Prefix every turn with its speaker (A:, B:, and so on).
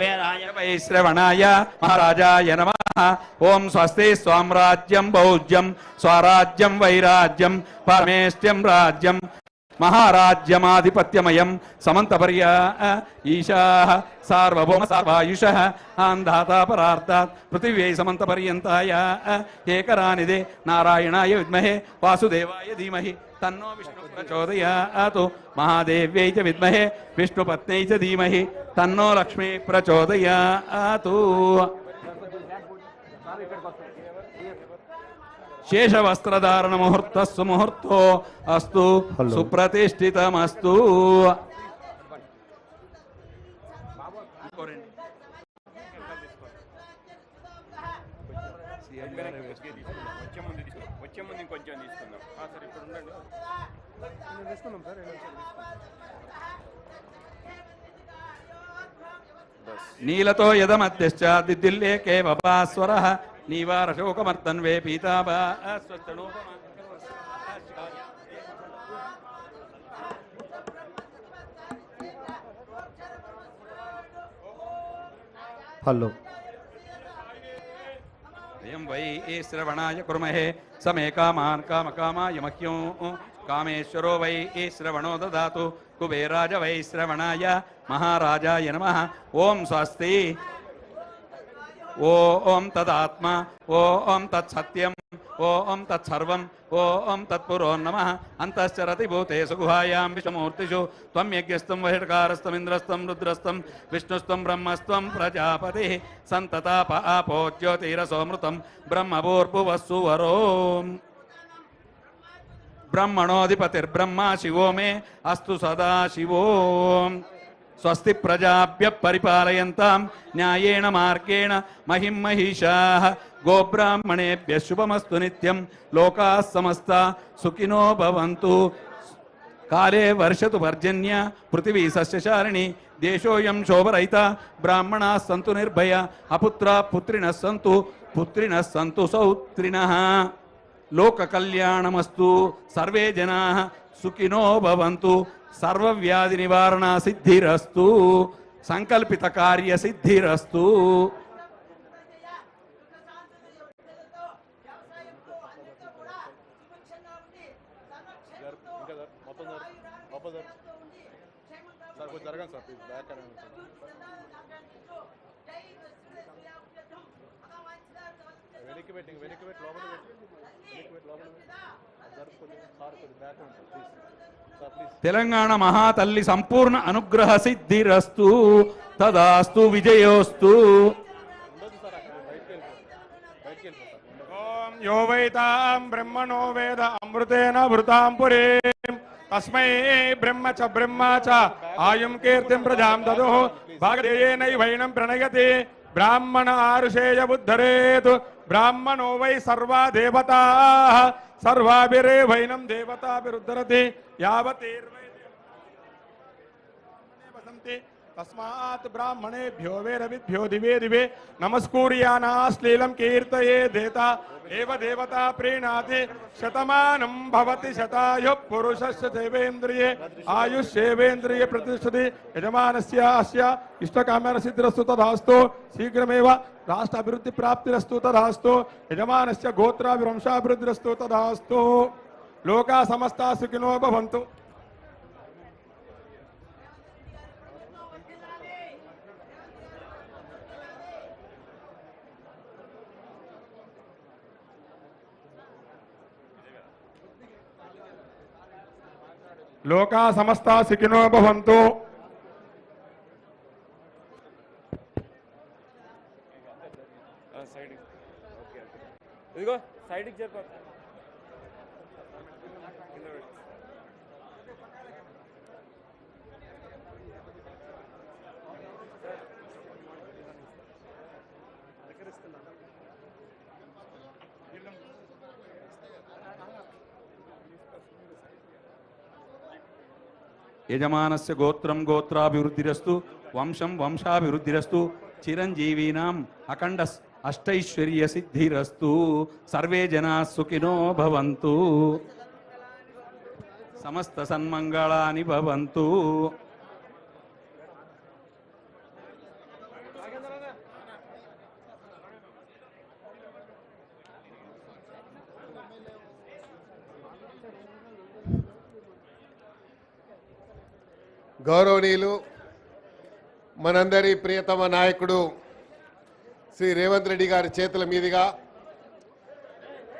A: వైశ్రవణాయ మహారాజాయ నమః. ఓం స్వస్తి స్వామ్రాజ్యం భౌజ్యం స్వరాజ్యం వైరాజ్యం పరమేష్ట్యం రాజ్యం మహారాజ్యమాధిపత్యమయం సమంతపర్య ఈశాః సార్వభౌమ సర్వాయుషః ఆంధాతా పరార్థాత్ పృథివ్యై సమంతపర్యంతాయ ఏకరానిదే నారాయణాయ విద్మహే వాసుదేవాయ ధీమహి తన్నో విష్ణు ప్రచోదయాతు మహాదేవ్యై చ విద్మహే విష్ణుపత్న్యై చ ధీమహి తన్నో లక్ష్మీ ప్రచోదయాతు. శేషవస్త్రధారణ ముహూర్త సుముహూర్తో అస్తు సుప్రతిష్ఠితమస్తు. నీలతో యదమధ్యశ్చ దిద్దిల్లేకే వపాస్వరః నీవారశోకమర్దన్వే పీతాభా
B: హలో
A: అయం వై శ్రవణాయ కుర్మహే సమే కామాన్ కామకామాయ మహ్యం కామేశ్వరో వై శ్రవణో దదాతు కుబేరాజ వై శ్రవణాయ మహారాజాయ నమః. ఓం స్వస్తి ఓం తదాత్మా ఓం తత్సత్యం ఓం తత్సర్వం ఓం తత్పురో నమః. అంతశ్చరతి భూతేషు గుహాయాం విష్ణుమూర్తిషు త్వం యజ్ఞస్తం వహిష్కారస్తం రుద్రస్తం విష్ణుస్తం బ్రహ్మస్త్వం ప్రజాపతి సంతతాప ఆపో జ్యోతిరసోమృతం బ్రహ్మభూర్భువస్సు వరో బ్రహ్మణోధిపతిర్బ్రహ్మ శివో మే అస్తు సదా శివో. స్వస్తి ప్రజాభ్య పరిపాలయంతాం న్యాయేణ మార్గేణ మహిం మహిషాః గోబ్రాహ్మణేభ్య శుభమస్తు నిత్యం లోకాః సమస్తా సుఖినో భవంతు. కాలే వర్షతు పర్జన్య పృథివీ సస్యశాలిని దేశోయం శోభరహిత బ్రాహ్మణాः సంతు నిర్భయ అపుత్రాः పుత్రిణः సంతు సౌత్రిణः. లోక కళ్యాణమస్తు సర్వే జనాః సుఖినో భవంతు. సర్వవ్యాధి నివారణ సిద్ధిరస్తు సంకల్పిత కార్య సిద్ధిరస్తు. తెలంగాణ మహాతల్లి సంపూర్ణ అనుగ్రహ సిద్ధిరస్తు తదాస్తు విజయోస్తు.
C: ఓం యో వైతాం బ్రహ్మణో వేద అమృతేన భృతాం పురీం తస్మై బ్రహ్మ చ ఆయుం కీర్తిం ప్రజాం దదుః భాగదేయేనైవైనం ప్రణయతి బ్రాహ్మణ ఆరుషేయ బుద్ధరేతు బ్రాహ్మణో వై సర్వా దేవతాః సర్వాభిరేవైనం దేవతాభిరుద్ధరతి యావతీర్వై వసంతి తస్మాత్ బ్రాహ్మణేభ్యో వేదవిద్భ్యో దివే దివే నమస్కూర్యానాశ్లీలం కీర్తయే దేతా ఏవ దేవతా ప్రీణాతి శతమానం భవతి శతాయు పురుషస్య దేవేంద్రియే ఆయుష్యేవేంద్రియ ప్రతిష్ఠతి యజమానస్య అస్య ఇష్టకామ్యాన సిద్ధిరస్తు తదాస్తు. శీఘ్రమేవ రాష్ట్ర అభివృద్ధి ప్రాప్తిరస్తు తదాస్తు. యజమానస్య గోత్రాభివంశాభివృద్ధిరస్తు తదాస్తు. లోకా సమస్తా సుఖినో భవంతు. లోకా సమస్తా సుఖినో భవంతు.
D: ఇదిగో సైడ్కి చెప్పు.
A: యజమానస్య గోత్రం గోత్రాభివృద్ధిరస్తు వంశం వంశాభివృద్ధిరస్తు చిరంజీవీనాం అఖండ అష్టైశ్వర్య సిద్ధిరస్తు. సర్వే జనా సుఖినో భవంతు. సమస్త సన్మంగళాని భవంతు.
B: గౌరవనీయులు మనందరి ప్రియతమ నాయకుడు శ్రీ రేవంత్ రెడ్డి గారి చేతుల మీదుగా